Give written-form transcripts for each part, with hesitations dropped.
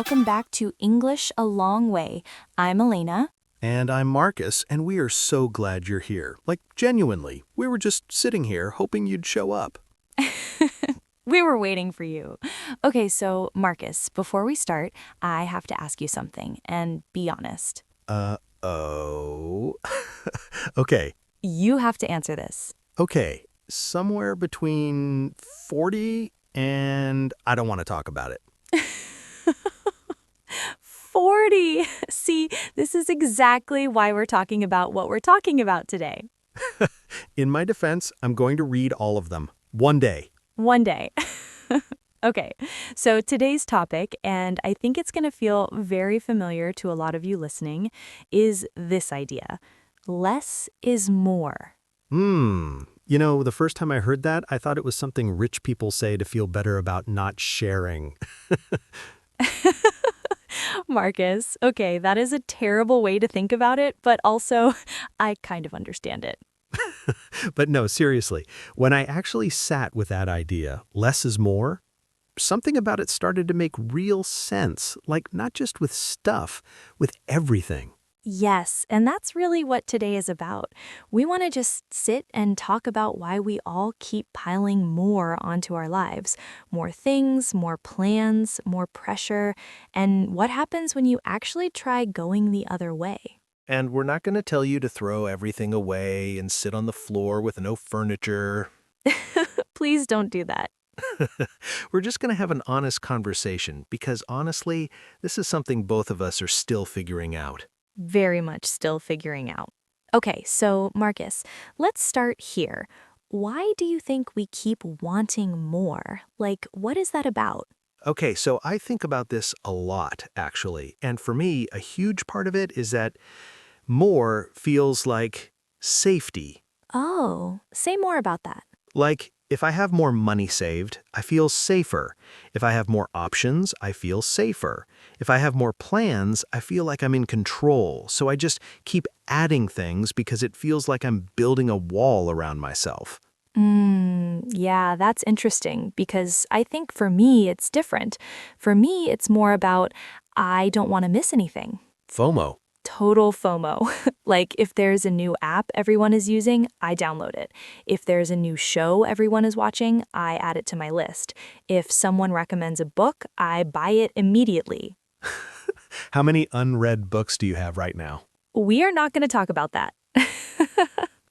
welcome back to English Alongway. I'm Elena. And I'm Marcus, and we are so glad you're here. Like, genuinely, we were just sitting here hoping you'd show up. We were waiting for you. Okay, so Marcus, before we start, I have to ask you something, and be honest. Oh. Okay, You have to answer this. okay. Somewhere between 40 and I don't want to talk about it. 40! See, this is exactly why we're talking about what we're talking about today. In my defense, I'm going to read all of them. One day. One day. Okay, so today's topic, and I think it's going to feel very familiar to a lot of you listening, is this idea. Less is more. You know, the first time I heard that, I thought it was something rich people say to feel better about not sharing. Marcus, okay, that is a terrible way to think about it, but also, I kind of understand it. But no, seriously, when I actually sat with that idea, less is more, something about it started to make real sense, like not just with stuff, with everything. Yes, and that's really what today is about. We want to just sit and talk about why we all keep piling more onto our lives. More things, more plans, more pressure, and what happens when you actually try going the other way. And we're not going to tell you to throw everything away and sit on the floor with no furniture. Please don't do that. We're just going to have an honest conversation because honestly, this is something both of us are still figuring out. Very much still figuring out. Okay, so Marcus, let's start here. Why do you think we keep wanting more? Like, what is that about? Okay, so I think about this a lot, actually. And for me, a huge part of it is that more feels like safety. Oh, say more about that. Like, if I have more money saved, I feel safer. If I have more options, I feel safer. If I have more plans, I feel like I'm in control. So I just keep adding things because it feels like I'm building a wall around myself. Yeah, that's interesting because I think for me it's different. For me, it's more about I don't want to miss anything. FOMO. Total FOMO. Like if there's a new app everyone is using, I download it. If there's a new show everyone is watching, I add it to my list. If someone recommends a book, I buy it immediately. How many unread books do you have right now? We are not going to talk about that.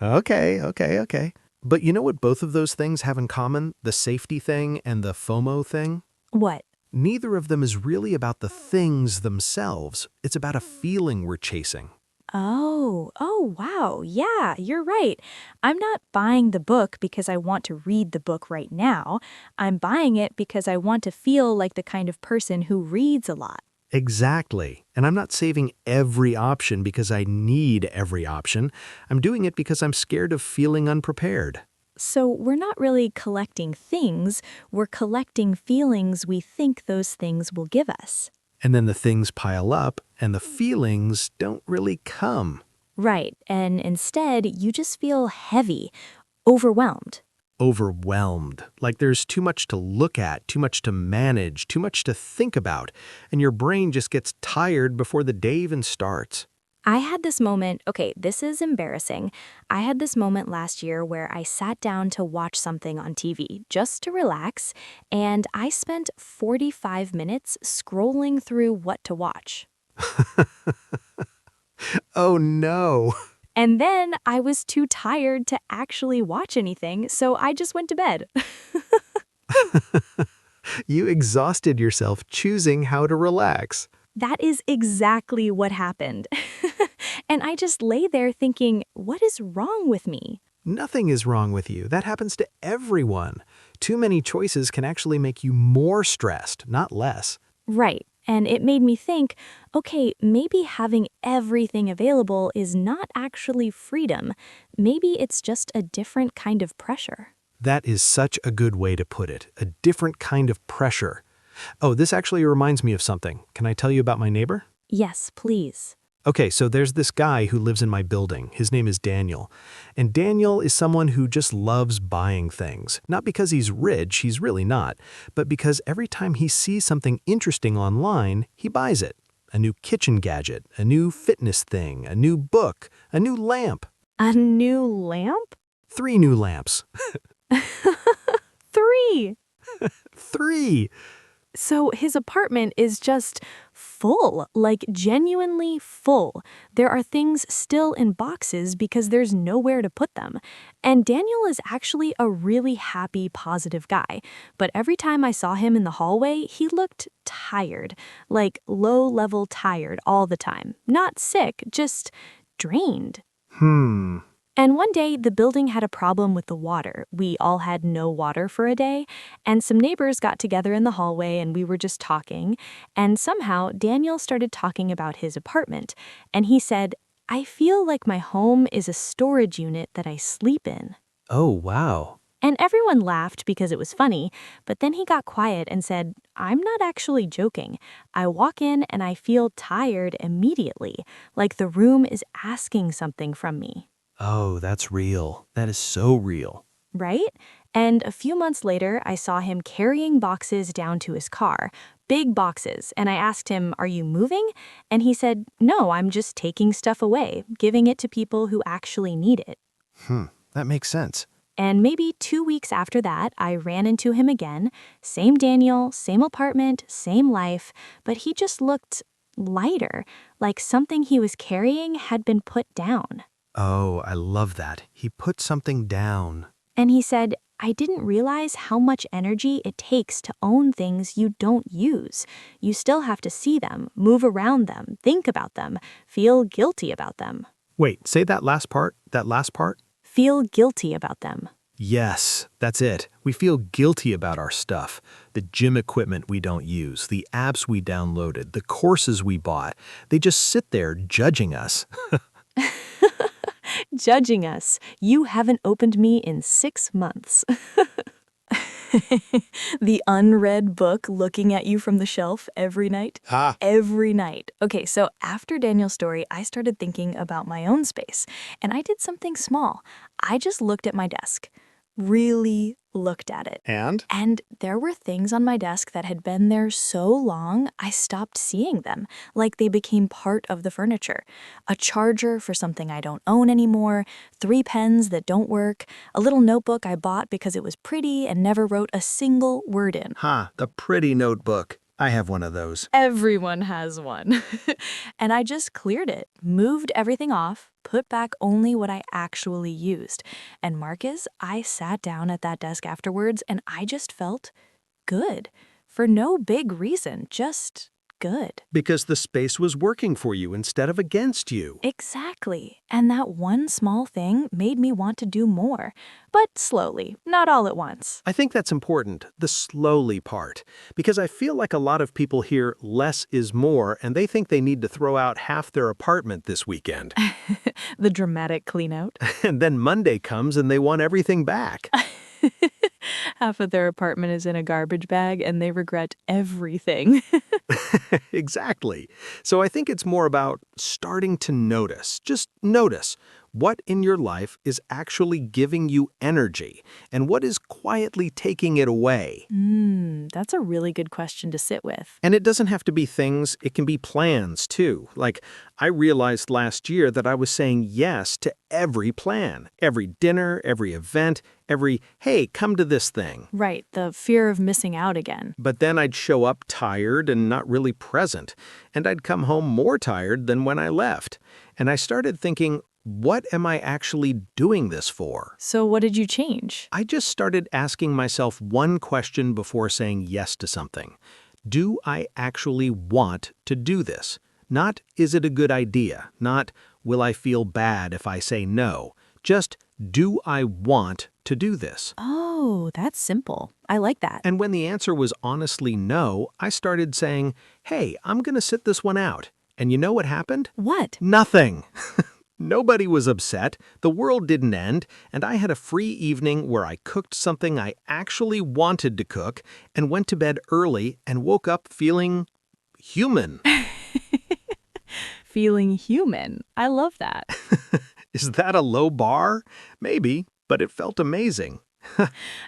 Okay. But you know what both of those things have in common? The safety thing and the FOMO thing? What? Neither of them is really about the things themselves. It's about a feeling we're chasing. Oh, wow. Yeah, you're right. I'm not buying the book because I want to read the book right now. I'm buying it because I want to feel like the kind of person who reads a lot. Exactly. And I'm not saving every option because I need every option. I'm doing it because I'm scared of feeling unprepared. So we're not really collecting things, we're collecting feelings we think those things will give us. And then the things pile up and the feelings don't really come. Right, and instead you just feel heavy, overwhelmed. Overwhelmed. Like there's too much to look at, too much to manage, too much to think about. And your brain just gets tired before the day even starts. I had this moment, okay, this is embarrassing. I had this moment last year where I sat down to watch something on TV just to relax, and I spent 45 minutes scrolling through what to watch. Oh no. And then I was too tired to actually watch anything, so I just went to bed. You exhausted yourself choosing how to relax. That is exactly what happened. And I just lay there thinking, what is wrong with me? Nothing is wrong with you. That happens to everyone. Too many choices can actually make you more stressed, not less. Right. And it made me think, okay, maybe having everything available is not actually freedom. Maybe it's just a different kind of pressure. That is such a good way to put it. A different kind of pressure. Oh, this actually reminds me of something. Can I tell you about my neighbor? Yes, please. Okay, so there's this guy who lives in my building. His name is Daniel. And Daniel is someone who just loves buying things. Not because he's rich, he's really not, but because every time he sees something interesting online, he buys it. A new kitchen gadget, a new fitness thing, a new book, a new lamp. A new lamp? 3 new lamps. 3! 3! So his apartment is just full, like genuinely full. There are things still in boxes because there's nowhere to put them. And Daniel is actually a really happy, positive guy. But every time I saw him in the hallway, he looked tired, like low-level tired all the time. Not sick, just drained. And one day, the building had a problem with the water. We all had no water for a day, and some neighbors got together in the hallway and we were just talking. And somehow, Daniel started talking about his apartment. And he said, "I feel like my home is a storage unit that I sleep in." Oh, wow. And everyone laughed because it was funny, but then he got quiet and said, "I'm not actually joking. I walk in and I feel tired immediately, like the room is asking something from me." Oh, that's real. That is so real. Right? And a few months later, I saw him carrying boxes down to his car, big boxes, and I asked him, "Are you moving?" And he said, "No, I'm just taking stuff away, giving it to people who actually need it." That makes sense. And maybe 2 weeks after that, I ran into him again. Same Daniel, same apartment, same life, but he just looked lighter, like something he was carrying had been put down. Oh, I love that. He put something down. And he said, "I didn't realize how much energy it takes to own things you don't use. You still have to see them, move around them, think about them, feel guilty about them." Wait, say that last part. That last part? Feel guilty about them. Yes, that's it. We feel guilty about our stuff. The gym equipment we don't use, the apps we downloaded, the courses we bought. They just sit there judging us. Judging us. You haven't opened me in 6 months. The unread book looking at you from the shelf every night. Every night. Okay, so after Daniel's story, I started thinking about my own space, and I did something small. I just looked at my desk. Really looked at it. And? And there were things on my desk that had been there so long, I stopped seeing them, like they became part of the furniture. A charger for something I don't own anymore, 3 pens that don't work, a little notebook I bought because it was pretty and never wrote a single word in. The pretty notebook. I have one of those. Everyone has one. And I just cleared it, moved everything off, put back only what I actually used. And Marcus, I sat down at that desk afterwards and I just felt good. For no big reason, just good. Because the space was working for you instead of against you. Exactly. And that one small thing made me want to do more. But slowly, not all at once. I think that's important, the slowly part, because I feel like a lot of people hear less is more and they think they need to throw out half their apartment this weekend. The dramatic clean out. And then Monday comes and they want everything back. Half of their apartment is in a garbage bag and they regret everything. Exactly. So I think it's more about starting to notice. Just notice what in your life is actually giving you energy and what is quietly taking it away. That's a really good question to sit with. And it doesn't have to be things, it can be plans too. Like I realized last year that I was saying yes to every plan, every dinner, every event, every, hey, come to this thing. Right, the fear of missing out again. But then I'd show up tired and not really present, and I'd come home more tired than when I left. And I started thinking, what am I actually doing this for? So what did you change? I just started asking myself one question before saying yes to something. Do I actually want to do this? Not, is it a good idea? Not, will I feel bad if I say no? Just, do I want to do this? Oh, that's simple. I like that. And when the answer was honestly no, I started saying, hey, I'm going to sit this one out. And you know what happened? What? Nothing. Nobody was upset, the world didn't end, and I had a free evening where I cooked something I actually wanted to cook and went to bed early and woke up feeling human. feeling human. I love that. Is that a low bar? Maybe, but it felt amazing.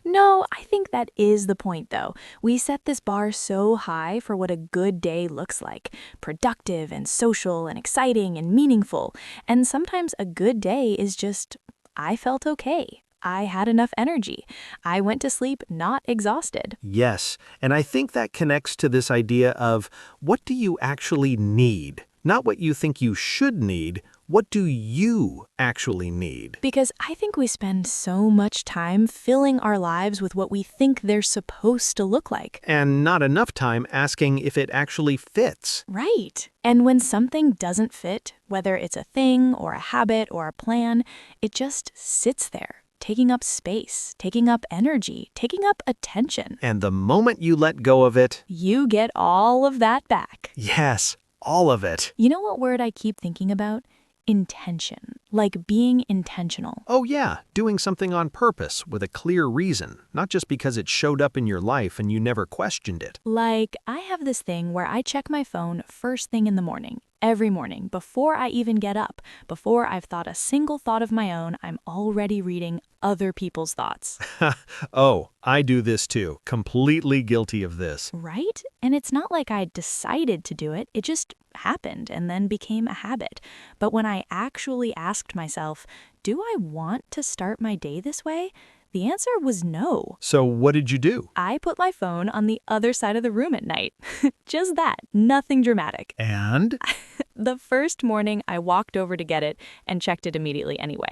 No, I think that is the point, though. We set this bar so high for what a good day looks like productive and social and exciting and meaningful. And sometimes a good day is just, I felt okay. I had enough energy. I went to sleep not exhausted. Yes, and I think that connects to this idea of what do you actually need? Not what you think you should need, what do you actually need? Because I think we spend so much time filling our lives with what we think they're supposed to look like. And not enough time asking if it actually fits. Right. And when something doesn't fit, whether it's a thing or a habit or a plan, it just sits there, taking up space, taking up energy, taking up attention. And the moment you let go of it, You get all of that back. yes, all of it. You know what word I keep thinking about? Intention. Like being intentional. Oh yeah, doing something on purpose with a clear reason, not just because it showed up in your life and you never questioned it. Like, I have this thing where I check my phone first thing in the morning. Every morning, before I even get up, before I've thought a single thought of my own, I'm already reading other people's thoughts. Oh, I do this too. Completely guilty of this. Right? And it's not like I decided to do it, it just happened and then became a habit. But when I actually asked myself, do I want to start my day this way? The answer was no. So what did you do? I put my phone on the other side of the room at night. Just that, nothing dramatic. And? The first morning, I walked over to get it and checked it immediately anyway.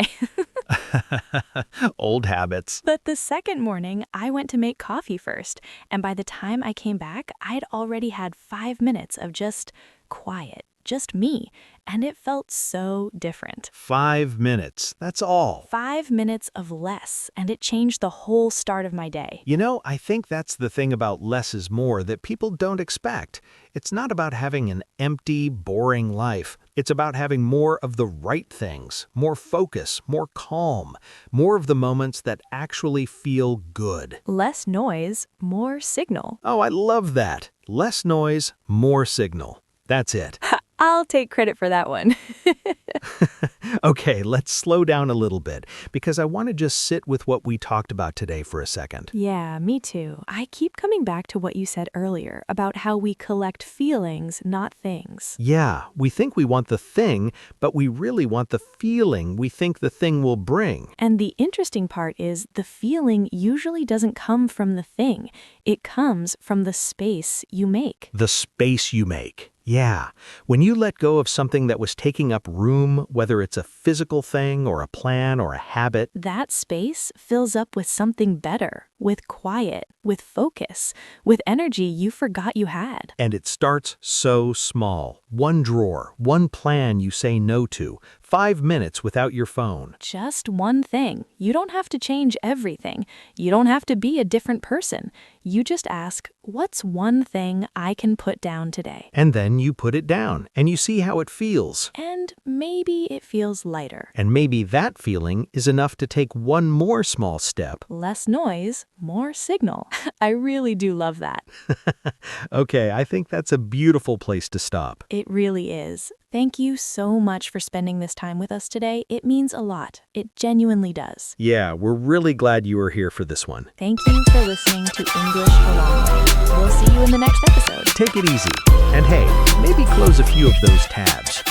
Old habits. But the second morning, I went to make coffee first, and by the time I came back, I'd already had 5 minutes of just quiet, just me, and it felt so different. 5 minutes, that's all. 5 minutes of less, and it changed the whole start of my day. You know, I think that's the thing about less is more that people don't expect. It's not about having an empty, boring life. It's about having more of the right things, more focus, more calm, more of the moments that actually feel good. Less noise, more signal. Oh, I love that. Less noise, more signal. That's it. I'll take credit for that one. Okay, let's slow down a little bit because I want to just sit with what we talked about today for a second. Yeah, me too. I keep coming back to what you said earlier about how we collect feelings, not things. Yeah, we think we want the thing, but we really want the feeling we think the thing will bring. And the interesting part is the feeling usually doesn't come from the thing. It comes from the space you make. The space you make. Yeah, when you let go of something that was taking up room, whether it's a physical thing or a plan or a habit, That space fills up with something better, with quiet, with focus, with energy you forgot you had. and it starts so small. One drawer, one plan you say no to, 5 minutes without your phone. Just one thing. You don't have to change everything. You don't have to be a different person. You just ask, what's one thing I can put down today? And then you put it down, and you see how it feels. And maybe it feels lighter. And maybe that feeling is enough to take one more small step. Less noise, more signal. I really do love that. Okay, I think that's a beautiful place to stop. It really is. Thank you so much for spending this time with us today. It means a lot. It genuinely does. Yeah, we're really glad you were here for this one. Thank you for listening to English Alongway. We'll see you in the next episode. Take it easy. And hey, maybe close a few of those tabs.